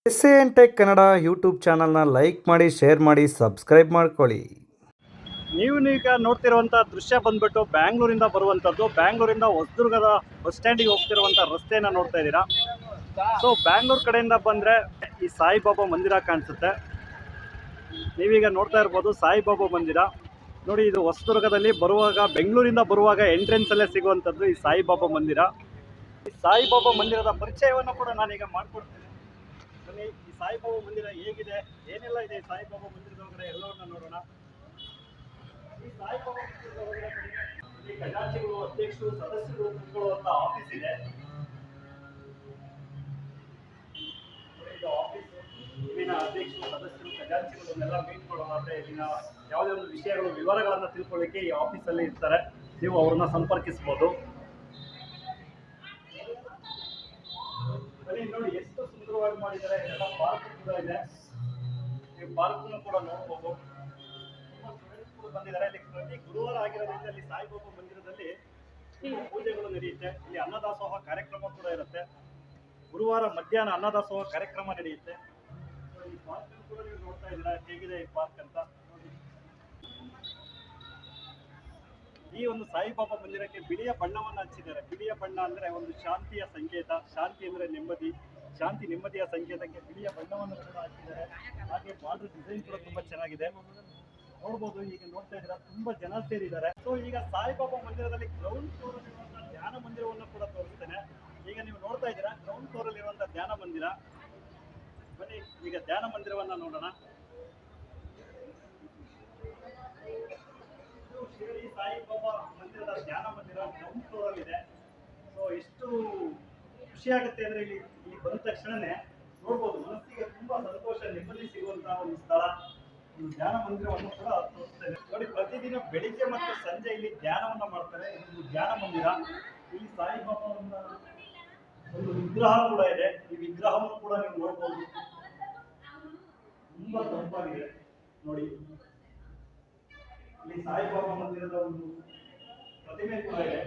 ಎಸ್.ಎ.ಎನ್ tech Kannada YouTube ಚಾನಲ್ನ like ಮಾಡಿ, share ಮಾಡಿ, ಸಬ್ಸ್ಕ್ರೈಬ್ ಮಾಡ್ಕೊಳ್ಳಿ. ನೀವೀಗ ನೋಡ್ತಿರುವಂಥ ದೃಶ್ಯ ಬಂದ್ಬಿಟ್ಟು ಬ್ಯಾಂಗ್ಳೂರಿಂದ ಬರುವಂಥದ್ದು. ಬ್ಯಾಂಗ್ಳೂರಿಂದ ಹೊಸದುರ್ಗದ ಬಸ್ ಸ್ಟ್ಯಾಂಡಿಗೆ ಹೋಗ್ತಿರುವಂಥ ರಸ್ತೆಯನ್ನು ನೋಡ್ತಾ ಇದ್ದೀರಾ. ಸೊ ಬ್ಯಾಂಗ್ಳೂರು ಕಡೆಯಿಂದ ಬಂದರೆ ಈ ಸಾಯಿಬಾಬಾ ಮಂದಿರ ಕಾಣಿಸುತ್ತೆ. ನೀವೀಗ ನೋಡ್ತಾ ಇರ್ಬೋದು ಸಾಯಿಬಾಬಾ ಮಂದಿರ ನೋಡಿ. ಇದು ಹೊಸದುರ್ಗದಲ್ಲಿ ಬರುವಾಗ, ಬೆಂಗಳೂರಿಂದ ಬರುವಾಗ ಎಂಟ್ರೆನ್ಸಲ್ಲೇ ಸಿಗುವಂಥದ್ದು ಈ ಸಾಯಿಬಾಬಾ ಮಂದಿರ. ಈ ಸಾಯಿಬಾಬಾ ಮಂದಿರದ ಪರಿಚಯವನ್ನು ಕೂಡ ನಾನೀಗ ಮಾಡ್ಕೊಡ್ತೇನೆ. ಬನ್ನಿ, ಈ ಸಾಯಿಬಾಬಾ ಮಂದಿರ ಹೇಗಿದೆ, ಏನೆಲ್ಲ ಇದೆ ಈ ಸಾಯಿಬಾಬಾ ಮಂದಿರದ ಒಳಗಡೆ ಎಲ್ಲವನ್ನ ನೋಡೋಣ. ಈ ಸಾಯಿಬಾಬಾ ಮಂದಿರದ ಒಳಗಡೆ ಈ ಖಜಾಂಚಿಗಳು, ಅಧ್ಯಕ್ಷರು, ಸದಸ್ಯರು ಕೂತ್ಕೊಳ್ಳುವಂತ ಆಫೀಸ್ ಇದೆ. ಇದು ಆಫೀಸ್. ಇಲ್ಲಿನ ಅಧ್ಯಕ್ಷರು, ಸದಸ್ಯರು, ಖಜಾಂಚಿಗಳನ್ನೆಲ್ಲ ಮೀಟ್ ಮಾಡೋದಾದ್ರೆ ಇಲ್ಲಿನ ಯಾವುದೇ ಒಂದು ವಿಷಯಗಳು, ವಿವರಗಳನ್ನ ತಿಳ್ಕೊಳ್ಳಿಕ್ಕೆ ಈ ಆಫೀಸಲ್ಲಿ ಇರ್ತಾರೆ. ನೀವು ಅವ್ರನ್ನ ಸಂಪರ್ಕಿಸಬಹುದು. ನೋಡಿ ಎಷ್ಟು ಸುಂದರವಾಗಿ ಮಾಡಿದ್ದಾರೆ. ಎಲ್ಲ ಪಾರ್ಕ್ ಕೂಡ ಇದೆ. ಈ ಪಾರ್ಕ್ ಕೂಡ ನೋಡಬಹುದು. ತುಂಬಾ ಸ್ಟೂಡೆಂಟ್ಸ್ ಕೂಡ ಬಂದಿದ್ದಾರೆ. ಇಲ್ಲಿ ಪ್ರತಿ ಗುರುವಾರ ಆಗಿರೋದ್ರಿಂದ ಇಲ್ಲಿ ಸಾಯಿಬಾಬಾ ಮಂದಿರದಲ್ಲಿ ಪೂಜೆಗಳು ನಡೆಯುತ್ತೆ. ಇಲ್ಲಿ ಅನ್ನದಾಸೋಹ ಕಾರ್ಯಕ್ರಮ ಕೂಡ ಇರುತ್ತೆ. ಗುರುವಾರ ಮಧ್ಯಾಹ್ನ ಅನ್ನದಾಸೋಹ ಕಾರ್ಯಕ್ರಮ ನಡೆಯುತ್ತೆ. ಈ ಪಾರ್ಕ್ ಕೂಡ ನೀವು ನೋಡ್ತಾ ಇದ್ದೀರಾ ಹೇಗಿದೆ ಈ ಪಾರ್ಕ್ ಅಂತ. ಈ ಒಂದು ಸಾಯಿಬಾಬಾ ಮಂದಿರಕ್ಕೆ ಬಿಳಿಯ ಬಣ್ಣವನ್ನು ಹಚ್ಚಿದ್ದಾರೆ. ಬಿಳಿಯ ಬಣ್ಣ ಅಂದ್ರೆ ಒಂದು ಶಾಂತಿಯ ಸಂಕೇತ. ಶಾಂತಿ ಅಂದ್ರೆ ನೆಮ್ಮದಿ. ಶಾಂತಿ ನೆಮ್ಮದಿಯ ಸಂಕೇತಕ್ಕೆ ಬಿಳಿಯ ಬಣ್ಣವನ್ನು ಕೂಡ ಹಾಕಿದ್ದಾರೆ. ಹಾಗೆ ಬಾರ್ಡರ್ ಡಿಸೈನ್ ಕೂಡ ತುಂಬಾ ಚೆನ್ನಾಗಿದೆ. ನೋಡ್ಬೋದು, ಈಗ ನೋಡ್ತಾ ಇದ್ದೀರಾ ತುಂಬಾ ಜನ ಸೇರಿದ್ದಾರೆ. ಸೊ ಈಗ ಸಾಯಿಬಾಬಾ ಮಂದಿರದಲ್ಲಿ ಗ್ರೌಂಡ್ ಫ್ಲೋರ್ ಇರುವಂತಹ ಧ್ಯಾನ ಮಂದಿರವನ್ನು ಕೂಡ ತೋರಿಸ್ತೇನೆ. ಈಗ ನೀವು ನೋಡ್ತಾ ಇದ್ದೀರಾ ಗ್ರೌಂಡ್ ಫ್ಲೋರ್ ಅಲ್ಲಿ ಇರುವಂತಹ ಧ್ಯಾನ ಮಂದಿರ. ಬನ್ನಿ ಈಗ ಧ್ಯಾನ ಮಂದಿರವನ್ನ ನೋಡೋಣ. ಶಿರಡಿ ಸಾಯಿಬಾಬಾ ಮಂದಿರದ ಧ್ಯಾನ ಮಂದಿರ ಗ್ರೌಂಡ್ ಫ್ಲೋರ್ ಅಲ್ಲಿ ಇದೆ. ಸೊ ಎಷ್ಟು ಖುಷಿ ಆಗುತ್ತೆ ಅಂದ್ರೆ ಇಲ್ಲಿ ಬಂದ ತಕ್ಷಣನೇ ನೋಡ್ಬೋದು, ಮನಸ್ಸಿಗೆ ತುಂಬಾ ಸಂತೋಷ, ನೆಮ್ಮದಿ ಸಿಗುವಂತಹ ಒಂದು ಸ್ಥಳ. ಒಂದು ಧ್ಯಾನ ಮಂದಿರವನ್ನು ಕೂಡ ತೋರಿಸ್ತೇನೆ ನೋಡಿ. ಪ್ರತಿದಿನ ಬೆಳಿಗ್ಗೆ ಮತ್ತು ಸಂಜೆ ಇಲ್ಲಿ ಧ್ಯಾನವನ್ನ ಮಾಡ್ತಾರೆ. ಇದು ಧ್ಯಾನ ಮಂದಿರ. ಇಲ್ಲಿ ಸಾಯಿಬಾಬಾ ಒಂದು ವಿಗ್ರಹ ಕೂಡ ಇದೆ. ಈ ವಿಗ್ರಹವನ್ನು ಕೂಡ ನೀವು ನೋಡ್ಬೋದು. ತುಂಬಾ ತಂಪಾಗಿದೆ ನೋಡಿ. ಇಲ್ಲಿ ಸಾಯಿಬಾಬಾ ಮಂದಿರದ ಒಂದು ಪ್ರತಿಮೆ ಕೂಡ ಇದೆ.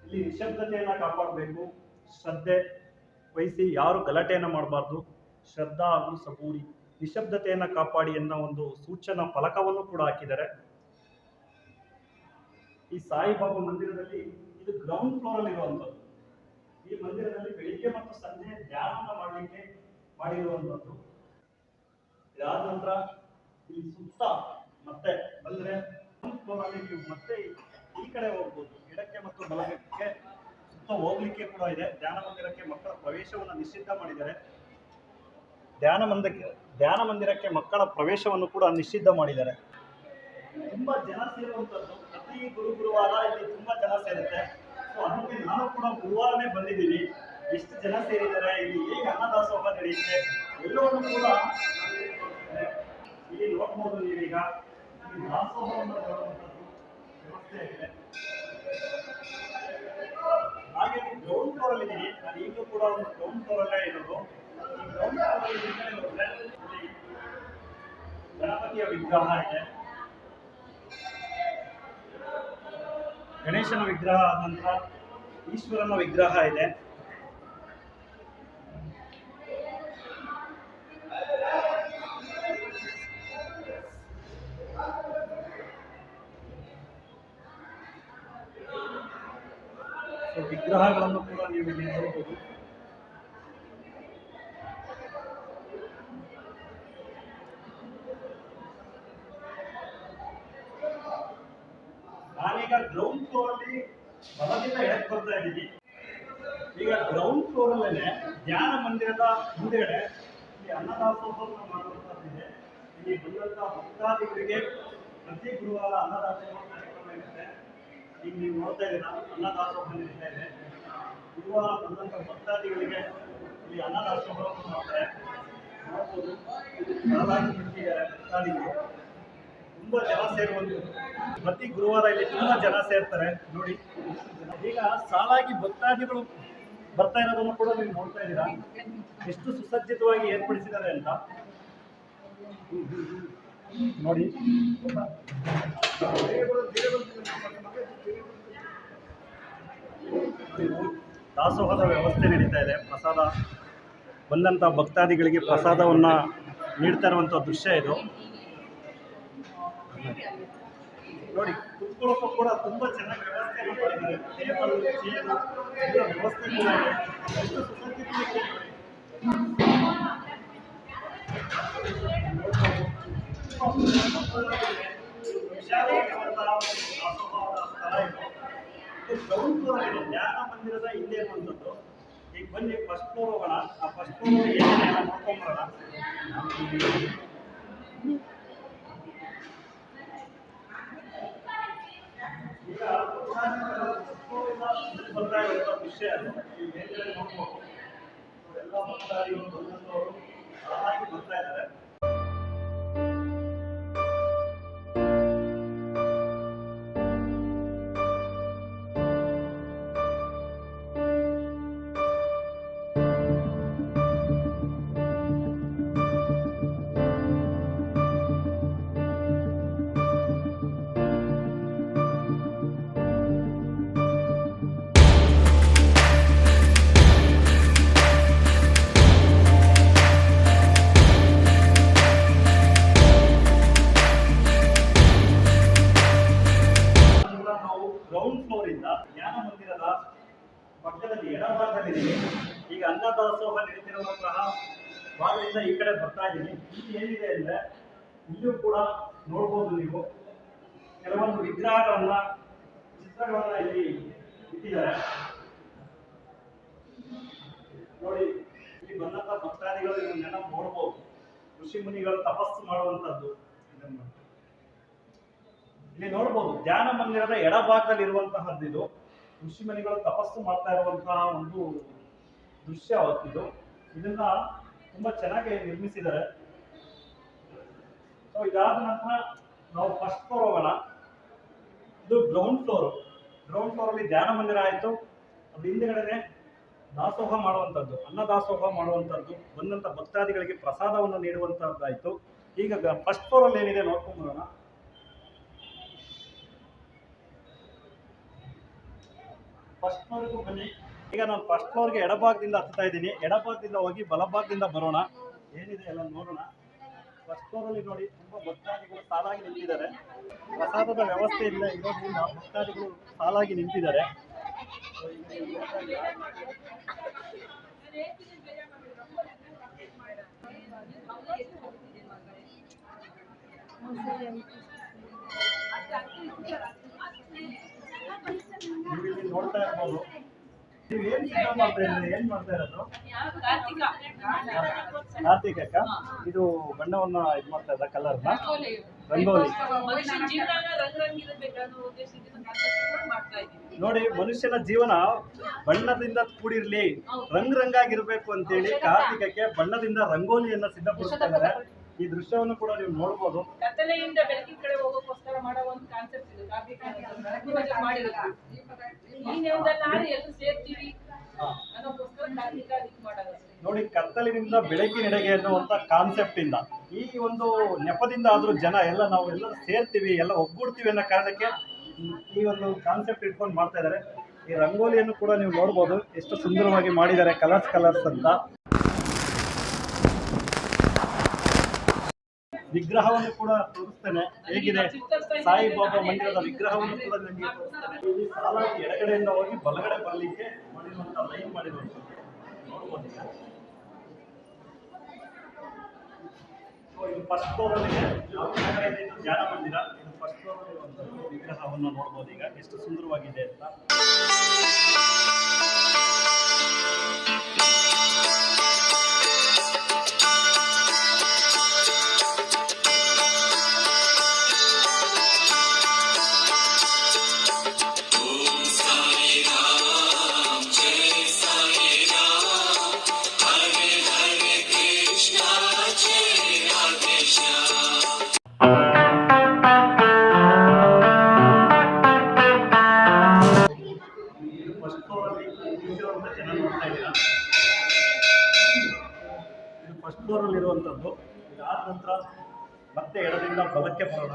ಇಲ್ಲಿ ನಿಶಬ್ದತೆಯನ್ನ ಕಾಪಾಡಬೇಕು, ಶ್ರದ್ಧೆ ವಹಿಸಿ, ಯಾರು ಗಲಾಟೆಯನ್ನ ಮಾಡಬಾರ್ದು, ಶ್ರದ್ಧಾ ಹಾಗೂ ಸಬೂರಿ, ನಿಶಬ್ದತೆಯನ್ನ ಕಾಪಾಡಿ ಅನ್ನೋ ಒಂದು ಸೂಚನಾ ಫಲಕವನ್ನು ಕೂಡ ಹಾಕಿದ್ದಾರೆ. ಈ ಸಾಯಿಬಾಬಾ ಮಂದಿರದಲ್ಲಿ ಇದು ಗ್ರೌಂಡ್ ಫ್ಲೋರ್ ಅಲ್ಲಿ ಇರುವಂತದ್ದು. ಈ ಮಂದಿರದಲ್ಲಿ ಬೆಳಿಗ್ಗೆ ಮತ್ತು ಸಂಜೆ ಧ್ಯಾನವನ್ನ ಮಾಡಲಿಕ್ಕೆ ಮಾಡಿರುವಂತದ್ದು. ಇದಾದ ನಂತರ ಇಲ್ಲಿ ಸುತ್ತ ಮತ್ತೆ ಬಂದ್ರೆ ಗ್ರೌಂಡ್ ಫ್ಲೋರ್ ಅಲ್ಲಿ ನೀವು ಮತ್ತೆ ಈ ಕಡೆ ಹೋಗ್ಬೋದು. ಎಡಕ್ಕೆ ಮತ್ತು ಬಲಗಕ್ಕೆ ಸುತ್ತ ಹೋಗ್ಲಿಕ್ಕೆ ಕೂಡ ಇದೆ. ಧ್ಯಾನ ಮಂದಿರಕ್ಕೆ ಮಕ್ಕಳ ಪ್ರವೇಶವನ್ನು ನಿಷಿದ್ಧ ಮಾಡಿದ್ದಾರೆ. ಧ್ಯಾನ ಮಂದಿರಕ್ಕೆ ಮಕ್ಕಳ ಪ್ರವೇಶವನ್ನು ಕೂಡ ನಿಷಿದ್ಧ ಮಾಡಿದ್ದಾರೆ. ತುಂಬಾ ಜನ ಸೇರುವಂತದ್ದು. ಪ್ರತಿ ಗುರುವಾರ ಇಲ್ಲಿ ತುಂಬಾ ಜನ ಸೇರುತ್ತೆ. ಸೊ ಅದಕ್ಕೆ ನಾನು ಕೂಡ ಗುರುವಾರನೇ ಬಂದಿದ್ದೀನಿ. ಎಷ್ಟು ಜನ ಸೇರಿದ್ದಾರೆ, ಇಲ್ಲಿ ಹೇಗೆ ಅನ್ನದಾಸೋಹ ನಡೆಯುತ್ತೆ ಎಲ್ಲವನ್ನು ಕೂಡ ಇಲ್ಲಿ ನೋಡ್ಬೋದು. ನೀವೀಗ ದಾಸೋಹವನ್ನು ನೋಡುವಂಥದ್ದು ವ್ಯವಸ್ಥೆ ಆಗಿದೆ. ಹಾಗೆ ಗ್ರೌಂಡ್ ಫ್ಲೋರ್ ಅಲ್ಲಿ ಇದ್ದೀನಿ ನಾನು. ಈಗಲೂ ಕೂಡ ಒಂದು ಗ್ರೌಂಡ್ ಫ್ಲೋರ್ ಅಲ್ಲೇ ಇರೋದು. ಈ ಗ್ರೌಂಡ್ ಫ್ಲೋರ್ ಅಲ್ಲಿ ಗಣಪತಿಯ ವಿಗ್ರಹ ಇದೆ. ಗಣೇಶನ ವಿಗ್ರಹ ಆದ ನಂತರ ಈಶ್ವರನ ವಿಗ್ರಹ ಇದೆ. ವಿಗ್ರಹಗಳನ್ನು ಕೂಡ ನೀವು ಇಲ್ಲಿ ನೋಡಬಹುದು. ನಾನೀಗ ಗ್ರೌಂಡ್ ಫ್ಲೋರ್ ಅಲ್ಲಿ ಬಲದಿಂದ ಎಡಕ್ಕೆ ಬರ್ತಾ ಇದ್ದೀನಿ. ಈಗ ಗ್ರೌಂಡ್ ಫ್ಲೋರ್ ಅಲ್ಲೇನೆ ಧ್ಯಾನ ಮಂದಿರದ ಮುಂದೆಗಡೆ ಇಲ್ಲಿ ಅನ್ನದಾಸೋಹವನ್ನು ಮಾಡುವಂತದ್ದಿದೆ. ಇಲ್ಲಿ ಬಂದಂತಹ ಭಕ್ತಾದಿಗಳಿಗೆ ಪ್ರತಿ ಗುರುವಾರ ಅನ್ನದಾಸೋಹ ಕಾರ್ಯಕ್ರಮ ಇರುತ್ತೆ. ಈಗ ನೀವು ನೋಡ್ತಾ ಇದ್ದೀರಾ ಅನ್ನದಾಸೋಹ ನಡೀತಾ ಇದೆ. ಗುರುವಾರ ಬಂದಂಥ ಭಕ್ತಾದಿಗಳಿಗೆ ಇಲ್ಲಿ ಅನ್ನದಾಸೋಹವನ್ನು ಮಾಡ್ತಾರೆ. ನೋಡ್ಬೋದು, ಸಾಲಾಗಿ ಬಿಟ್ಟಿದ್ದಾರೆ ಭಕ್ತಾದಿಗಳು. ತುಂಬಾ ಜನ ಸೇರುವಂಥದ್ದು. ಪ್ರತಿ ಗುರುವಾರ ಇಲ್ಲಿ ತುಂಬಾ ಜನ ಸೇರ್ತಾರೆ ನೋಡಿ. ಈಗ ಸಾಲಾಗಿ ಭಕ್ತಾದಿಗಳು ಬರ್ತಾ ಇರೋದನ್ನು ಕೂಡ ನೀವು ನೋಡ್ತಾ ಇದ್ದೀರಾ. ಎಷ್ಟು ಸುಸಜ್ಜಿತವಾಗಿ ಏರ್ಪಡಿಸಿದ್ದಾರೆ ಅಂತ ನೋಡಿ. ದಾಸೋಹದ ವ್ಯವಸ್ಥೆ ನಡೀತಾ ಇದೆ. ಪ್ರಸಾದ ಬಂದಂಥ ಭಕ್ತಾದಿಗಳಿಗೆ ಪ್ರಸಾದವನ್ನು ನೀಡ್ತಾ ಇರುವಂಥ ದೃಶ್ಯ ಇದು. ನೋಡಿ, ಕುತ್ಕೊಳ್ಳೋಕ್ಕೂ ಕೂಡ ತುಂಬ ಚೆನ್ನಾಗಿ ವ್ಯವಸ್ಥೆಯನ್ನು ಮಾಡಿದ್ದಾರೆ. ಟೇಬಲ್, ಚೇರು ಎಲ್ಲ ವ್ಯವಸ್ಥೆ ಕೂಡ ಇದೆ. ಎಷ್ಟು ಸುಸಜ್ಜಿತವಾಗಿ ವಿಶಾಲವಾಗಿರುವಂತಹ ವಾಸವಾದ ಸ್ಥಳ ಇದು. ಇದು ಗ್ರೌಂಡ್ ಫ್ಲೋರ್ ಇದೆ. ಧ್ಯಾನ ಮಂದಿರದ ಹಿಂದೆ ಇರುವಂಥದ್ದು. ಈಗ ಬನ್ನಿ ಫಸ್ಟ್ ಫ್ಲೋರ್ ಹೋಗೋಣ. ಆ ಫಸ್ಟ್ ಫ್ಲೋರ್ ಏನೇನೆ ಎಲ್ಲ ನೋಡ್ಕೊಂಬರೋಣ. ಈಗ ಬರ್ತಾ ಇರುವಂಥ ವಿಷಯ ಅದು. ಈ ಮೇಲ್ಗಡೆ ನೋಡ್ಬೋದು, ಎಲ್ಲ ಭಕ್ತಾದಿಗಳು ಬಂದಂಥವರು ಸಾಲಾಗಿ ಬರ್ತಾ ಇದ್ದಾರೆ. ಗ್ರೌಂಡ್ ಫ್ಲೋರ್ ಇಂದ ಜ್ಞಾನ ಮಂದಿರದ ಪಕ್ಕದಲ್ಲಿ ಎಡಭಾಗದಲ್ಲಿದೆ. ಈಗ ಅನ್ನದಾಸೋಹ ನಡೀತಿರುವಂತಹ ಭಾಗದಿಂದ ಈ ಕಡೆ ಬರ್ತಾ ಇದ್ದೀನಿ. ಇಲ್ಲಿ ಏನಿದೆ ಅಂದ್ರೆ ಇಲ್ಲೂ ಕೂಡ ನೋಡ್ಬೋದು ನೀವು ಕೆಲವೊಂದು ವಿಗ್ರಹಗಳನ್ನ, ಚಿತ್ರಗಳನ್ನ ಇಲ್ಲಿ ಇಟ್ಟಿದ್ದಾರೆ. ನೋಡಿ, ಇಲ್ಲಿ ಬಂದಂತ ಭಕ್ತಾದಿಗಳು ಇದನ್ನೆಲ್ಲ ನೋಡ್ಬೋದು. ಋಷಿ ಮುನಿಗಳು ತಪಸ್ಸು ಮಾಡುವಂತದ್ದು ಇದನ್ನು ಇಲ್ಲಿ ನೋಡ್ಬೋದು. ಧ್ಯಾನ ಮಂದಿರದ ಎಡಭಾಗದಲ್ಲಿರುವಂತಹದ್ದು ಇದು. ಋಷಿಮುನಿಗಳು ತಪಸ್ಸು ಮಾಡ್ತಾ ಇರುವಂತಹ ಒಂದು ದೃಶ್ಯ ಇದು. ಇದನ್ನ ತುಂಬಾ ಚೆನ್ನಾಗಿ ನಿರ್ಮಿಸಿದ್ದಾರೆ. ಸೊ ಇದಾದ ನಂತರ ನಾವು ಫಸ್ಟ್ ಫ್ಲೋರ್ ಹೋಗೋಣ. ಇದು ಗ್ರೌಂಡ್ ಫ್ಲೋರ್. ಗ್ರೌಂಡ್ ಫ್ಲೋರ್ ಅಲ್ಲಿ ಧ್ಯಾನ ಮಂದಿರ ಆಯಿತು. ಅದು ಹಿಂದುಗಡೆ ದಾಸೋಹ ಮಾಡುವಂಥದ್ದು, ಅನ್ನದಾಸೋಹ ಮಾಡುವಂಥದ್ದು, ಬಂದಂಥ ಭಕ್ತಾದಿಗಳಿಗೆ ಪ್ರಸಾದವನ್ನು ನೀಡುವಂಥದ್ದಾಯಿತು. ಈಗ ಫಸ್ಟ್ ಫ್ಲೋರ್ ಅಲ್ಲಿ ಏನಿದೆ ನೋಡ್ಕೊಂಡು ಬರೋಣ. ಫಸ್ಟ್ ಫ್ಲೋರ್ಗೂ ಬನ್ನಿ. ಈಗ ನಾನು ಫಸ್ಟ್ ಫ್ಲೋರ್ಗೆ ಎಡಭಾಗದಿಂದ ಹತ್ತಾ ಇದ್ದೀನಿ. ಎಡಭಾಗದಿಂದ ಹೋಗಿ ಬಲಭಾಗದಿಂದ ಬರೋಣ. ಏನಿದೆ ಎಲ್ಲ ನೋಡೋಣ. ಫಸ್ಟ್ ಫ್ಲೋರಲ್ಲಿ ನೋಡಿ, ತುಂಬ ಭಕ್ತಾದಿಗಳು ಸಾಲಾಗಿ ನಿಂತಿದ್ದಾರೆ. ಪ್ರಸಾದದ ವ್ಯವಸ್ಥೆ ಇಲ್ಲ ಇರೋದ್ರಿಂದ ಭಕ್ತಾದಿಗಳು ಸಾಲಾಗಿ ನಿಂತಿದ್ದಾರೆ. ನೀವು ಇಲ್ಲಿ ನೋಡ್ತಾ ಇರ್ಬೋದು. ನೀವು ಏನ್ ಮಾಡ್ತಾ ಇರೋದು? ಕಾರ್ತಿಕ ಇದು ಬಣ್ಣವನ್ನ ಇದು ಮಾಡ್ತಾ ಇದ್ದ ಕಲರ್ನ ರಂಗೋಲಿ. ನೋಡಿ, ಮನುಷ್ಯನ ಜೀವನ ಬಣ್ಣದಿಂದ ಕೂಡಿರ್ಲಿ, ರಂಗಾಗಿರ್ಬೇಕು ಅಂತೇಳಿ ಕಾರ್ತಿಕಕ್ಕೆ ಬಣ್ಣದಿಂದ ರಂಗೋಲಿಯನ್ನ ಸಿದ್ಧಪಡಿಸ್ತಾ ಇದ್ದಾರೆ. ಈ ದೃಶ್ಯವನ್ನು ಕೂಡ ನೀವು ನೋಡ್ಬೋದು. ಕತ್ತಲೆಯಿಂದ ಬೆಳಕಿನ ಕಡೆ ಹೋಗೋಕ್ಕೋಸ್ಕರ ಮಾಡೋ ಒಂದು ಕಾನ್ಸೆಪ್ಟ್ ಇದು. ನೋಡಿ, ಕತ್ತಲಿನಿಂದ ಬೆಳಕಿನೆಡೆಗೆ ಅನ್ನುವಂತ ಕಾನ್ಸೆಪ್ಟ್ ಇಂದ ಈ ಒಂದು ನೆಪದಿಂದ ಆದ್ರೂ ಜನ ಎಲ್ಲ ನಾವು ಎಲ್ಲ ಸೇರ್ತೀವಿ, ಎಲ್ಲ ಒಗ್ಗೂಡ್ತೀವಿ ಅನ್ನೋ ಕಾರಣಕ್ಕೆ ಈ ಒಂದು ಕಾನ್ಸೆಪ್ಟ್ ಇಟ್ಕೊಂಡು ಮಾಡ್ತಾ ಇದ್ದಾರೆ. ಈ ರಂಗೋಲಿಯನ್ನು ಕೂಡ ನೀವು ನೋಡ್ಬೋದು, ಎಷ್ಟು ಸುಂದರವಾಗಿ ಮಾಡಿದ್ದಾರೆ, ಕಲರ್ಸ್ ಅಂತ. ವಿಗ್ರಹವನ್ನು ಕೂಡ ತೋರಿಸ್ತೇನೆ ಹೇಗಿದೆ. ಸಾಯಿಬಾಬಾ ಮಂದಿರದ ವಿಗ್ರಹವನ್ನು ಕೂಡ ನಿಮಗೆ ತೋರಿಸ್ತೇನೆ. ಇಲ್ಲಿ ಸಾಲಾಗಿ ಎಡಗಡೆಯಿಂದ ಹೋಗಿ ಬಲಗಡೆ ಬರಲಿಕ್ಕೆ ಮಾಡಿರುವಂತ ಲೈನ್ ಮಾಡಿರುವಂಥದ್ದು ನೋಡ್ಬೋದು. ಇದು ಫಸ್ಟ್ ಫ್ಲೋರ್ ಅಲ್ಲಿ ಧ್ಯಾನ ಮಂದಿರ. ಇದು ಫಸ್ಟ್ ಫ್ಲೋರ್ ಅಲ್ಲಿ ವಿಗ್ರಹವನ್ನು ನೋಡ್ಬೋದು. ಈಗ ಎಷ್ಟು ಸುಂದರವಾಗಿದೆ ಅಂತ. ಫಸ್ಟ್ ಫ್ಲೋರ್ ಅಲ್ಲಿ ಇರುವಂತದ್ದು. ಇದಾದ ನಂತರ ಮತ್ತೆ ಎಡದಿಂದ ಬಲಕ್ಕೆ ಬರೋಣ.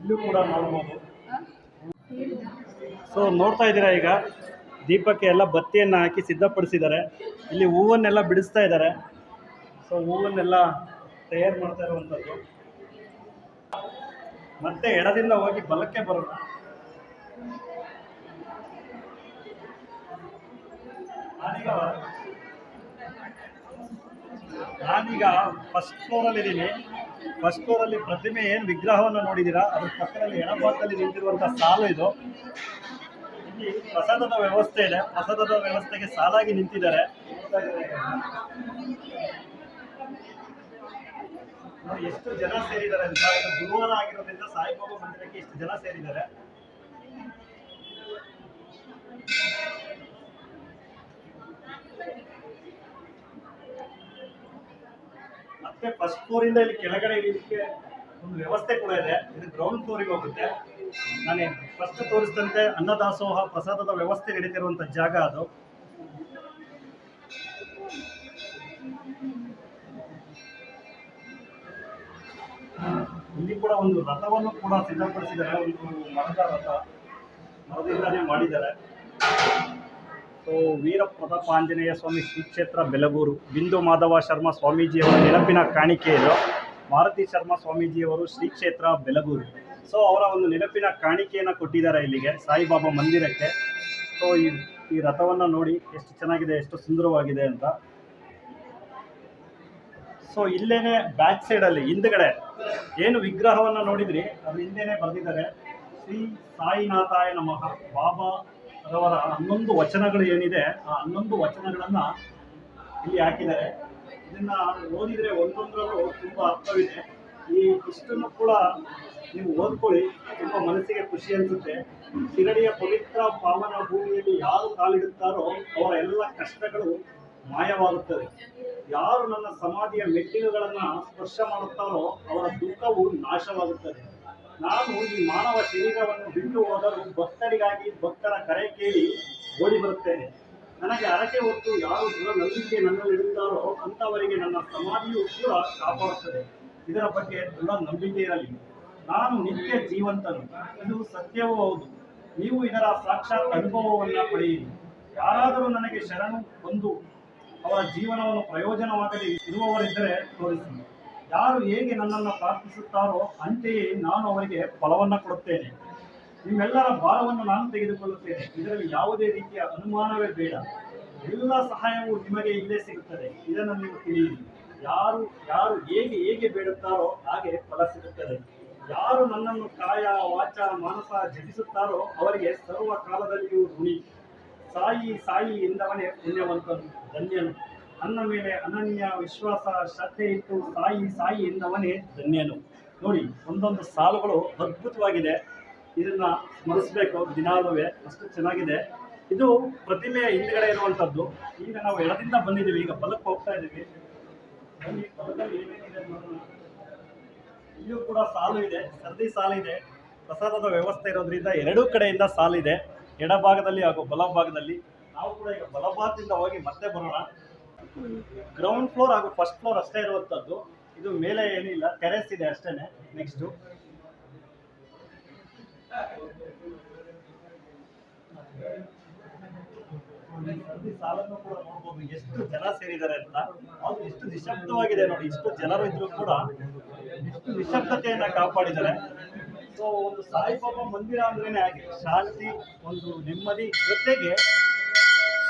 ಇಲ್ಲೂ ಕೂಡ ನೋಡ್ಬೋದು. ಸೊ ನೋಡ್ತಾ ಇದ್ದೀರಾ ಈಗ ದೀಪಕ್ಕೆ ಎಲ್ಲ ಬತ್ತಿಯನ್ನು ಹಾಕಿ ಸಿದ್ಧಪಡಿಸಿದ್ದಾರೆ. ಇಲ್ಲಿ ಹೂವನ್ನೆಲ್ಲ ಬಿಡಿಸ್ತಾ ಇದ್ದಾರೆ. ಸೊ ಹೂವನ್ನೆಲ್ಲ ತಯಾರು ಮಾಡ್ತಾ ಇರುವಂಥದ್ದು. ಮತ್ತೆ ಎಡದಿಂದ ಹೋಗಿ ಬಲಕ್ಕೆ ಬರೋಣ. ನಾನೀಗ ಫಸ್ಟ್ ಫ್ಲೋರಲ್ಲಿ ಇದ್ದೀನಿ. ಫಸ್ಟ್ ಫ್ಲೋರಲ್ಲಿ ಪ್ರತಿಮೆ ಏನು ವಿಗ್ರಹವನ್ನು ನೋಡಿದ್ದೀರಾ ಅದ್ರ ಪಕ್ಕದಲ್ಲಿ ಎಡಭಾಗದಲ್ಲಿ ನಿಂತಿರುವಂಥ ಸಾಲು ಇದು. ಇಲ್ಲಿ ಪ್ರಸಾದದ ವ್ಯವಸ್ಥೆ ಇದೆ. ಪ್ರಸಾದದ ವ್ಯವಸ್ಥೆಗೆ ಸಾಲಾಗಿ ನಿಂತಿದ್ದಾರೆ. ನೋಡಿ ಎಷ್ಟು ಜನ ಸೇರಿದ್ದಾರೆ ಅಂತ. ಇದು ಗುರುವಾರ ಆಗಿರೋದ್ರಿಂದ ಸಾಯಿಬಾಬಾ ಮಂದಿರಕ್ಕೆ ಎಷ್ಟು ಜನ ಸೇರಿದ್ದಾರೆ. ಮತ್ತೆ ಫಸ್ಟ್ ಫ್ಲೋರ್ ಇಂದ ಇಲ್ಲಿ ಕೆಳಗಡೆ ಇಳಿಲಿಕ್ಕೆ ಒಂದು ವ್ಯವಸ್ಥೆ ಕೂಡ ಇದೆ. ಇದು ಗ್ರೌಂಡ್ ಫ್ಲೋರಿಗೆ ಹೋಗುತ್ತೆ. ನಾನು ಫಸ್ಟ್ ತೋರಿಸಿದಂತೆ ಅನ್ನದಾಸೋಹ ಪ್ರಸಾದದ ವ್ಯವಸ್ಥೆ ನಡೀತಿರುವಂತ ಜಾಗ ಅದು. ಇಲ್ಲಿ ಕೂಡ ಒಂದು ರಥವನ್ನು ಕೂಡ ಸಿದ್ಧಪಡಿಸಿದ್ದಾರೆ. ಒಂದು ಮರದ ರಥ ಮರದಿಂದಲೇ ಮಾಡಿದ್ದಾರೆ. ಸೊ ವೀರ ಪ್ರತಾಪಾಂಜನೇಯ ಸ್ವಾಮಿ ಶ್ರೀ ಕ್ಷೇತ್ರ ಬೆಲಗೂರು ಬಿಂದು ಮಾಧವ ಶರ್ಮಾ ಸ್ವಾಮೀಜಿಯವರ ನೆನಪಿನ ಕಾಣಿಕೆ ಇದು. ಮಾರುತಿ ಶರ್ಮಾ ಸ್ವಾಮೀಜಿಯವರು ಶ್ರೀ ಕ್ಷೇತ್ರ ಬೆಲಗೂರು. ಸೊ ಅವರ ಒಂದು ನೆನಪಿನ ಕಾಣಿಕೆಯನ್ನು ಕೊಟ್ಟಿದ್ದಾರೆ ಇಲ್ಲಿಗೆ ಸಾಯಿಬಾಬಾ ಮಂದಿರಕ್ಕೆ. ಸೊ ಈ ರಥವನ್ನು ನೋಡಿ ಎಷ್ಟು ಚೆನ್ನಾಗಿದೆ, ಎಷ್ಟು ಸುಂದರವಾಗಿದೆ ಅಂತ. ಸೊ ಇಲ್ಲೇನೆ ಬ್ಯಾಕ್ ಸೈಡಲ್ಲಿ ಹಿಂದ್ಗಡೆ ಏನು ವಿಗ್ರಹವನ್ನು ನೋಡಿದ್ರಿ ಅದು ಹಿಂದೆನೇ ಬರೆದಿದ್ದಾರೆ. ಶ್ರೀ ಸಾಯಿನಾಥಾಯ ನಮಃ. ಬಾಬಾ ಅವರ 11 ವಚನಗಳು ಏನಿದೆ ಆ 11 ವಚನಗಳನ್ನು ಇಲ್ಲಿ ಹಾಕಿದ್ದಾರೆ. ಇದನ್ನ ಓದಿದರೆ ಒಂದೊಂದರಲ್ಲೂ ತುಂಬ ಅರ್ಥವಿದೆ. ಇಷ್ಟನ್ನು ಕೂಡ ನೀವು ಓದ್ಕೊಳ್ಳಿ, ತುಂಬ ಮನಸ್ಸಿಗೆ ಖುಷಿ ಅನಿಸುತ್ತೆ. ಶಿರಡಿಯ ಪವಿತ್ರ ಪಾವನ ಭೂಮಿಯಲ್ಲಿ ಯಾರು ಕಾಲಿಡುತ್ತಾರೋ ಅವರ ಎಲ್ಲ ಕಷ್ಟಗಳು ಮಾಯವಾಗುತ್ತದೆ. ಯಾರು ನನ್ನ ಸಮಾಧಿಯ ಮೆಟ್ಟಿಲುಗಳನ್ನು ಸ್ಪರ್ಶ ಮಾಡುತ್ತಾರೋ ಅವರ ದುಃಖವು ನಾಶವಾಗುತ್ತದೆ. ನಾನು ಈ ಮಾನವ ಶರೀರವನ್ನು ಬಿಟ್ಟು ಹೋದರೂ ಭಕ್ತರಿಗಾಗಿ ಭಕ್ತರ ಕರೆ ಕೇಳಿ ಓಡಿ ಬರುತ್ತೇನೆ. ನನಗೆ ಹರಕೆ ಹೊತ್ತು ಯಾರು ದೃಢ ನಂಬಿಕೆ ನನ್ನಲ್ಲಿಡುತ್ತಾರೋ ಅಂಥವರಿಗೆ ನನ್ನ ಸಮಾಧಿಯು ಕೂಡ ಕಾಪಾಡುತ್ತದೆ. ಇದರ ಬಗ್ಗೆ ದೃಢ ನಂಬಿಕೆ ಇರಲಿ. ನಾನು ನಿತ್ಯ ಜೀವಂತನು, ಇದು ಸತ್ಯವೂ ಹೌದು. ನೀವು ಇದರ ಸಾಕ್ಷಾತ್ ಅನುಭವವನ್ನು ಪಡೆಯಿರಿ. ಯಾರಾದರೂ ನನಗೆ ಶರಣು ಬಂದು ಅವರ ಜೀವನವನ್ನು ಪ್ರಯೋಜನವಾಗಲಿ ಇರುವವರಿದ್ದರೆ ತೋರಿಸಿ. ಯಾರು ಹೇಗೆ ನನ್ನನ್ನು ಪ್ರಾರ್ಥಿಸುತ್ತಾರೋ ಅಂತೆಯೇ ನಾನು ಅವರಿಗೆ ಫಲವನ್ನು ಕೊಡುತ್ತೇನೆ. ನಿಮ್ಮೆಲ್ಲರ ಭಾರವನ್ನು ನಾನು ತೆಗೆದುಕೊಳ್ಳುತ್ತೇನೆ. ಇದರಲ್ಲಿ ಯಾವುದೇ ರೀತಿಯ ಅನುಮಾನವೇ ಬೇಡ. ಎಲ್ಲ ಸಹಾಯವು ನಿಮಗೆ ಇಲ್ಲೇ ಸಿಗುತ್ತದೆ. ಇದನ್ನು ನೀವು ತಿಳಿಯಿರಿ. ಯಾರು ಹೇಗೆ ಬೇಡುತ್ತಾರೋ ಹಾಗೆ ಫಲ ಸಿಗುತ್ತದೆ. ಯಾರು ನನ್ನನ್ನು ಕಾಯ ವಾಚ ಮಾನಸ ಜಪಿಸುತ್ತಾರೋ ಅವರಿಗೆ ಸರ್ವ ಕಾಲದಲ್ಲಿಯೂ ಋಣಿ. ಸಾಯಿ ಎಂದವನೇ ಪುಣ್ಯವಂತನು, ಧನ್ಯನು. ನನ್ನ ಮೇಲೆ ಅನನ್ಯ ವಿಶ್ವಾಸ ಶ್ರದ್ಧೆ ಇಟ್ಟು ಸಾಯಿ ಎಂದವನೇ ಧನ್ಯನು. ನೋಡಿ, ಒಂದೊಂದು ಸಾಲುಗಳು ಅದ್ಭುತವಾಗಿದೆ. ಇದನ್ನ ಸ್ಮರಿಸಬೇಕು ದಿನಾಲುವೆ, ಅಷ್ಟು ಚೆನ್ನಾಗಿದೆ. ಇದು ಪ್ರತಿಮೆಯ ಹಿಂದ್ಗಡೆ ಇರುವಂಥದ್ದು. ಈಗ ನಾವು ಎಡದಿಂದ ಬಂದಿದ್ದೀವಿ, ಈಗ ಬಲಕ್ಕೆ ಹೋಗ್ತಾ ಇದ್ದೀವಿ. ಬಲದಲ್ಲಿ ಏನೇನಿದೆ ನೋಡೋಣ. ಇಲ್ಲೂ ಕೂಡ ಸಾಲು ಇದೆ, ಸರದಿ ಸಾಲು ಇದೆ. ಪ್ರಸಾದದ ವ್ಯವಸ್ಥೆ ಇರೋದ್ರಿಂದ ಎರಡೂ ಕಡೆಯಿಂದ ಸಾಲಿದೆ, ಎಡಭಾಗದಲ್ಲಿ ಹಾಗೂ ಬಲಭಾಗದಲ್ಲಿ. ನಾವು ಕೂಡ ಈಗ ಬಲಭಾಗದಿಂದ ಹೋಗಿ ಮತ್ತೆ ಬರೋಣ. ಗ್ರೌಂಡ್ ಫ್ಲೋರ್ ಹಾಗೂ ಫಸ್ಟ್ ಫ್ಲೋರ್ ಅಷ್ಟೇ ಇರುವಂಥದ್ದು. ಇದು ಮೇಲೆ ಏನಿಲ್ಲ, ಟೆರೆಸ್ ಇದೆ ಅಷ್ಟೇನೆ. ನೆಕ್ಸ್ಟು ಸಾಲನ್ನು ಕೂಡ ನೋಡ್ಬೋದು, ಎಷ್ಟು ಜನ ಸೇರಿದ್ದಾರೆ ಅಂತ. ಅದು ಎಷ್ಟು ನಿಶಬ್ದವಾಗಿದೆ ನೋಡಿ. ಇಷ್ಟು ಜನರು ಇದ್ರೂ ಕೂಡ ಎಷ್ಟು ನಿಶಬ್ದತೆಯನ್ನ ಕಾಪಾಡಿದ್ದಾರೆ. ಸೊ ಒಂದು ಸಾಯಿಬಾಬಾ ಮಂದಿರ ಅಂದ್ರೇನೆ ಹಾಗೆ, ಶಾಂತಿ, ಒಂದು ನೆಮ್ಮದಿ ಜೊತೆಗೆ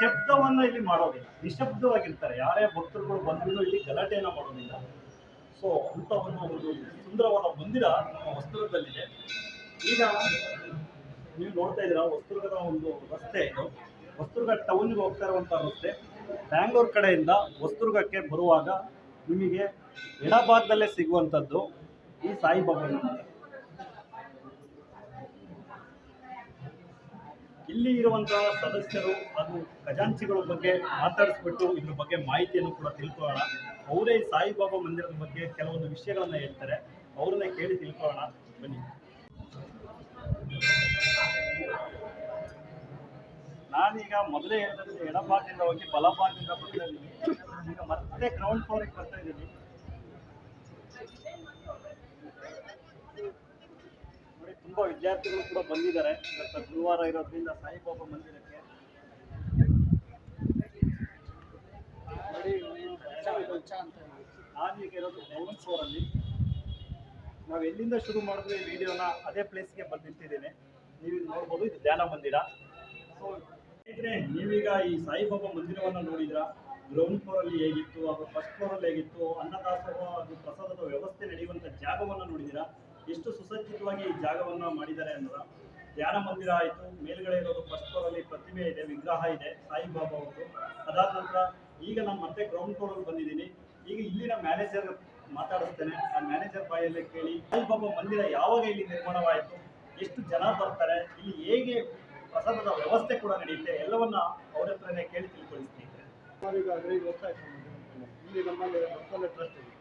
ಶಬ್ದವನ್ನ ಇಲ್ಲಿ ಮಾಡೋದಿಲ್ಲ, ನಿಶಬ್ದವಾಗಿರ್ತಾರೆ. ಯಾರೇ ಭಕ್ತರುಗಳು ಬಂದರೂ ಇಲ್ಲಿ ಗಲಾಟೆಯನ್ನ ಮಾಡೋದಿಲ್ಲ. ಸೊ ಅಂತ ಒಂದು ಸುಂದರವಾದ ಮಂದಿರ ನಮ್ಮ ಹೊಸದುರ್ಗದಲ್ಲಿದೆ. ಈಗ ನೀವು ನೋಡ್ತಾ ಇದ್ದೀರಾ, ಹೊಸದುರ್ಗದ ಒಂದು ರಸ್ತೆ ಇದು. ಹೊಸದುರ್ಗ ಟೌನ್ಗೆ ಹೋಗ್ತಾ ಇರುವಂಥ ರಸ್ತೆ. ಬ್ಯಾಂಗ್ಳೂರ್ ಕಡೆಯಿಂದ ಹೊಸದುರ್ಗಕ್ಕೆ ಬರುವಾಗ ನಿಮಗೆ ಎಡಭಾಗದಲ್ಲೇ ಸಿಗುವಂಥದ್ದು ಈ ಸಾಯಿಬಾಬಾ. ಇಲ್ಲಿ ಇರುವಂತಹ ಸದಸ್ಯರು ಹಾಗೂ ಖಜಾಂಚಿಗಳ ಬಗ್ಗೆ ಮಾತಾಡಿಸ್ಬಿಟ್ಟು ಇದ್ರ ಬಗ್ಗೆ ಮಾಹಿತಿಯನ್ನು ಕೂಡ ತಿಳ್ಕೊಳ್ಳೋಣ. ಅವರೇ ಸಾಯಿಬಾಬಾ ಮಂದಿರದ ಬಗ್ಗೆ ಕೆಲವೊಂದು ವಿಷಯಗಳನ್ನ ಹೇಳ್ತಾರೆ, ಅವ್ರನ್ನೇ ಕೇಳಿ ತಿಳ್ಕೊಳ್ಳೋಣ ಬನ್ನಿ. ನಾನೀಗ ಮೊದಲೇ ಹೇಳಿದ್ರೆ ಎಡಭಾಗದಿಂದ ಹೋಗಿ ಬಲಭಾಗದಿಂದ ಬರ್ತಾ ಇದ್ದೀನಿ. ಈಗ ಮತ್ತೆ ಗ್ರೌಂಡ್ ಫ್ಲೋರಿಗೆ ಬರ್ತಾ ಇದ್ದೀನಿ. ನೋಡಿ, ತುಂಬ ವಿದ್ಯಾರ್ಥಿಗಳು ಕೂಡ ಬಂದಿದ್ದಾರೆ. ಇವತ್ತು ಗುರುವಾರ ಇರೋದ್ರಿಂದ ಸಾಯಿಬಾಬಾ ಮಂದಿರಕ್ಕೆ ನಾನೀಗ ಇರೋದು ಗ್ರೌಂಡ್ ಫ್ಲೋರಲ್ಲಿ. ನಾವು ಎಲ್ಲಿಂದ ಶುರು ಮಾಡಿದ್ವಿ ಈ ವಿಡಿಯೋನ ಅದೇ ಪ್ಲೇಸ್ಗೆ ಬಂದು ನಿಂತಿದ್ದೇನೆ. ನೀವು ನೋಡ್ಬೋದು, ಇದು ಧ್ಯಾನ ಮಂದಿರ. ಸೊ ಸ್ನೇಹಿತರೆ, ನೀವೀಗ ಈ ಸಾಯಿಬಾಬಾ ಮಂದಿರವನ್ನು ನೋಡಿದ್ರ, ಗ್ರೌಂಡ್ ಫ್ಲೋರಲ್ಲಿ ಹೇಗಿತ್ತು ಹಾಗೂ ಫಸ್ಟ್ ಫ್ಲೋರಲ್ಲಿ ಹೇಗಿತ್ತು, ಅನ್ನದಾಸೋಹ ಹಾಗೂ ಪ್ರಸಾದದ ವ್ಯವಸ್ಥೆ ನಡೆಯುವಂಥ ಜಾಗವನ್ನು ನೋಡಿದ್ದೀರಾ. ಎಷ್ಟು ಸುಸಜ್ಜಿತವಾಗಿ ಈ ಜಾಗವನ್ನು ಮಾಡಿದ್ದಾರೆ ಅನ್ನೋದ. ಧ್ಯಾನ ಮಂದಿರ ಆಯಿತು, ಮೇಲ್ಗಡೆ ಇರೋದು ಫಸ್ಟ್ ಫ್ಲೋರಲ್ಲಿ ಪ್ರತಿಮೆ ಇದೆ, ವಿಗ್ರಹ ಇದೆ ಸಾಯಿಬಾಬಾ ಅವ್ರದ್ದು. ಅದಾದ ನಂತರ ಈಗ ನಾನು ಮತ್ತೆ ಗ್ರೌಂಡ್ ಫ್ಲೋರಲ್ಲಿ ಬಂದಿದ್ದೀನಿ. ಈಗ ಇಲ್ಲಿನ ಮ್ಯಾನೇಜರ್ ಮಾತಾಡಿಸ್ತೇನೆ. ಆ ಮ್ಯಾನೇಜರ್ ಬಾಯಲ್ಲೇ ಕೇಳಿ ಸಾಯಿಬಾಬಾ ಮಂದಿರ ಯಾವಾಗ ಇಲ್ಲಿ ನಿರ್ಮಾಣವಾಯಿತು, ಎಷ್ಟು ಜನ ಬರ್ತಾರೆ, ಇಲ್ಲಿ ಹೇಗೆ ಪ್ರಸಾದದ ವ್ಯವಸ್ಥೆ ಕೂಡ ನಡೆಯುತ್ತೆ, ಎಲ್ಲವನ್ನ ಅವ್ರ ಹತ್ರನೇ ಕೇಳಿ ತಿಳ್ಕೊಳಿಸ್ತೀನಿ. ಈಗ 15 ವರ್ಷ ಆಯ್ತು ಇಲ್ಲಿ ನಮ್ಮಲ್ಲಿ ಮಕ್ಕಳ ಟ್ರಸ್ಟ್ ಇದೆ.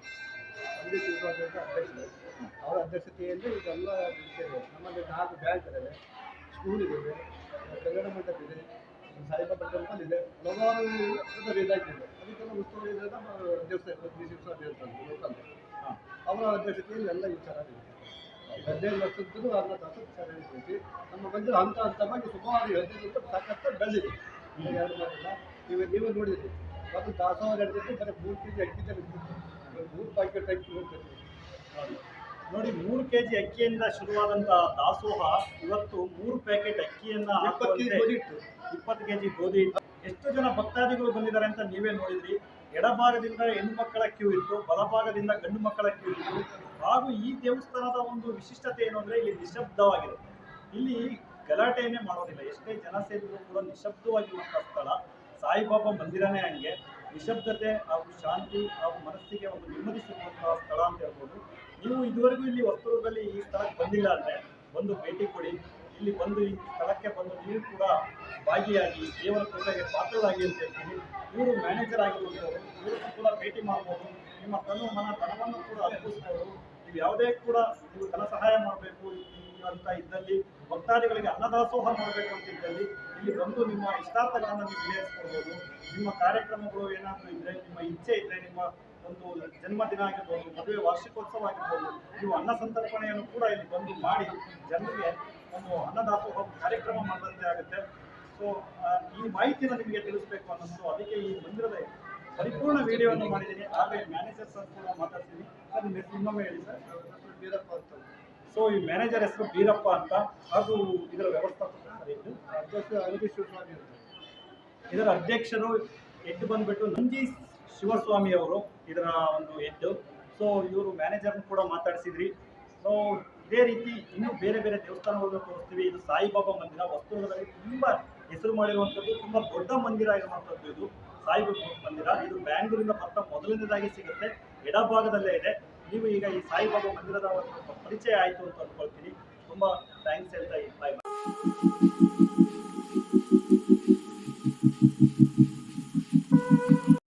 ಅಲ್ಲಿ ಶಿವರಾಜ್ ಅಂತ ಅಧ್ಯಕ್ಷರು. ಅವರ ಅಧ್ಯಕ್ಷತೆಯಲ್ಲಿ ಇದೆಲ್ಲ ನಡೀತಿದೆ. ನಮ್ಮಲ್ಲಿ 4 ಬ್ಯಾಂಕ್ ಇದ್ದಾವೆ, ಸ್ಕೂಲ್ ಇದೆ, ಕಲ್ಯಾಣ ಮಂಟಪ ಇದೆ, ಸಾಯಿಬಾಬಾ ಟೆಂಪಲ್ ಇದೆ, ಹಲವಾರು ಇದಾಗಿದೆ. ಅದಕ್ಕೆಲ್ಲ ಉಸ್ತುವಾರಿ ಇದೆ ನಮ್ಮ ದೇವಸ್ಥಾನ ಶಿವರಾಜ್ ಅಂತ ಲೋಕಲ್. ಅವರ ಅಧ್ಯಕ್ಷತೆಯಲ್ಲಿ ಎಲ್ಲ ವಿಚಾರ ಇದೆ. 15 ವರ್ಷದ್ದು ಅನ್ನದಾಸ ವಿಚಾರ ನಡೀತೈತಿ. ನಮ್ಮ ಮಂದಿರ ಹಂತ ಹಂತವಾಗಿ ಸುಮಾರು 15 ವರ್ಷ ಸಾಕಷ್ಟು ಬೆಳೆದಿದೆ. 2 ಮಾಡಿಲ್ಲ. ನೀವೇ ನೋಡಿದ್ರಿ, ಮತ್ತು ದಾಸೋಹ ನಡೆದಿದ್ದು ಬರೀ 3 kg ಅಕ್ಕಿದಲ್ಲಿ 3 ಪ್ಯಾಕೆಟ್ ಅಕ್ಕಿ ಹೋಗ್ತೈತಿ. ನೋಡಿ, 3 kg ಅಕ್ಕಿಯಿಂದ ಶುರುವಾದಂಥ ದಾಸೋಹ ಇವತ್ತು 3 ಪ್ಯಾಕೆಟ್ ಅಕ್ಕಿಯನ್ನ 20 kg ಗೋಧಿ ಇಟ್ಟು 20 kg ಗೋಧಿ ಇಟ್ಟು ಎಷ್ಟು ಜನ ಭಕ್ತಾದಿಗಳು ಬಂದಿದ್ದಾರೆ ಅಂತ ನೀವೇ ನೋಡಿದ್ರಿ. ಎಡಭಾಗದಿಂದ ಹೆಣ್ಣು ಮಕ್ಕಳ ಕ್ಯೂ ಇತ್ತು, ಬಲಭಾಗದಿಂದ ಗಂಡು ಮಕ್ಕಳ ಕ್ಯೂ ಇತ್ತು. ಹಾಗೂ ಈ ದೇವಸ್ಥಾನದ ಒಂದು ವಿಶಿಷ್ಟತೆ ಏನು ಅಂದರೆ ಇಲ್ಲಿ ನಿಶಬ್ದವಾಗಿರುತ್ತೆ. ಇಲ್ಲಿ ಗಲಾಟೆಯನ್ನೇ ಮಾಡೋದಿಲ್ಲ. ಎಷ್ಟೇ ಜನ ಸೇರಿದ್ರು ಕೂಡ ನಿಶಬ್ದವಾಗಿರುವಂಥ ಸ್ಥಳ. ಸಾಯಿಬಾಬಾ ಮಂದಿರನೇ ಹಂಗೆ ನಿಶಬ್ದತೆ ಹಾಗೂ ಶಾಂತಿ ಹಾಗೂ ಮನಸ್ಸಿಗೆ ಒಂದು ನೆಮ್ಮದಿ ಸಿಗುವಂತಹ ಸ್ಥಳ ಅಂತ ಹೇಳ್ಬೋದು. ನೀವು ಇದುವರೆಗೂ ಇಲ್ಲಿ ವಸ್ತುಗಳಲ್ಲಿ ಈ ಸ್ಥಳಕ್ಕೆ ಬಂದಿಲ್ಲ ಅಂದರೆ ಒಂದು ಭೇಟಿ ಕೊಡಿ. ಇಲ್ಲಿ ಬಂದು ಈ ಸ್ಥಳಕ್ಕೆ ಬಂದು ನೀವು ಕೂಡ ಭಾಗಿಯಾಗಿ ದೇವರ ಕೃಪೆಗೆ ಪಾತ್ರರಾಗಿ ಅಂತ ಹೇಳ್ತೀನಿ. ಇವರು ಮ್ಯಾನೇಜರ್ ಆಗಿರುವಂಥವ್ರು, ಇವರು ಕೂಡ ಭೇಟಿ ಮಾಡ್ಬೋದು. ನಿಮ್ಮ ತನು ಮನ ಧನವನ್ನು ಕೂಡ ಅರ್ಪಿಸ್ಬೋದು. ನೀವು ಯಾವುದೇ ಕೂಡ ನೀವು ಧನ ಸಹಾಯ ಮಾಡಬೇಕು ಅಂತ ಇದ್ದಲ್ಲಿ, ಭಕ್ತಾದಿಗಳಿಗೆ ಅನ್ನದಾಸೋಹ ಮಾಡಬೇಕು ಅಂತ ಇದ್ದಲ್ಲಿ ಇಲ್ಲಿ ಬಂದು ನಿಮ್ಮ ಇಷ್ಟಾರ್ಥಗಳನ್ನು ನೀವು ಈಡೇರಿಸ್ಕೊಳ್ಬೋದು. ನಿಮ್ಮ ಕಾರ್ಯಕ್ರಮಗಳು ಏನಾದರೂ ಇದ್ದರೆ, ನಿಮ್ಮ ಇಚ್ಛೆ ಇದ್ದರೆ, ನಿಮ್ಮ ಒಂದು ಜನ್ಮದಿನ ಆಗಿರ್ಬೋದು, ಮದುವೆ ವಾರ್ಷಿಕೋತ್ಸವ ಆಗಿರ್ಬೋದು, ನೀವು ಅನ್ನ ಸಂತರ್ಪಣೆಯನ್ನು ಕೂಡ ಇಲ್ಲಿ ಬಂದು ಮಾಡಿ ಜನರಿಗೆ ಒಂದು ಅನ್ನದಾಸೋಹ ಕಾರ್ಯಕ್ರಮ ಮಾಡಿದಂತೆ ಆಗುತ್ತೆ. ಸೊ ಈ ಮಾಹಿತಿಯನ್ನು ನಿಮಗೆ ತಿಳಿಸ್ಬೇಕು ಅನ್ನೋದು, ಅದಕ್ಕೆ ಈ ಮಂದಿರದ ಪರಿಪೂರ್ಣ ವಿಡಿಯೋವನ್ನು ಮಾಡಿದ್ದೀನಿ. ಹಾಗೆ ಮ್ಯಾನೇಜರ್ ಸರ್ ಕೂಡ ಮಾತಾಡ್ತೀನಿ. ಸರ್, ನಿಮ್ಮ ಹೆಸರು ಇನ್ನೊಮ್ಮೆ ಹೇಳಿ ಸರ್. ಬೀರಪ್ಪ ಅಂತ. ಸೊ ಈ ಮ್ಯಾನೇಜರ್ ಹೆಸರು ಬೀರಪ್ಪ ಅಂತ, ಹಾಗೂ ಇದರ ವ್ಯವಸ್ಥಾಪಕ ಅಧ್ಯಕ್ಷ ಅರವಿ ಶಿವಸ್ವಾಮಿ ಅಂತ. ಇದರ ಅಧ್ಯಕ್ಷರು ಹೆಡ್ ಬಂದ್ಬಿಟ್ಟು ನಂಜಿ ಶಿವಸ್ವಾಮಿ ಅವರು ಇದರ ಒಂದು ಹೆಡ್. ಸೊ ಇವರು ಮ್ಯಾನೇಜರ್ನ ಕೂಡ ಮಾತಾಡಿಸಿದ್ರಿ. ಸೊ ಇದೇ ರೀತಿ ಇನ್ನೂ ಬೇರೆ ಬೇರೆ ದೇವಸ್ಥಾನಗಳನ್ನು ತೋರಿಸ್ತೀವಿ. ಇದು ಸಾಯಿಬಾಬಾ ಮಂದಿರ ವಸ್ತುಗಳಲ್ಲಿ ತುಂಬ ಹೆಸರು ಮಾಡಿರುವಂಥದ್ದು, ತುಂಬ ದೊಡ್ಡ ಮಂದಿರ ಇರುವಂಥದ್ದು. ಇದು ಸಾಯಿಬಾಬಾ ಮಂದಿರ. ಇದು ಬ್ಯಾಂಗ್ಳೂರಿಂದ ಬರ್ತಾ ಮೊದಲನೇದಾಗಿ ಸಿಗುತ್ತೆ, ಎಡಭಾಗದಲ್ಲೇ ಇದೆ. ನೀವು ಈಗ ಈ ಸಾಯಿಬಾಬಾ ಮಂದಿರದ ಒಂದು ಪರಿಚಯ ಆಯಿತು ಅಂತ ಅಂದ್ಕೊಳ್ತೀನಿ. ತುಂಬ ಥ್ಯಾಂಕ್ಸ್ ಹೇಳ್ತಾ ಬಾಯ್ ಬಾಯ್.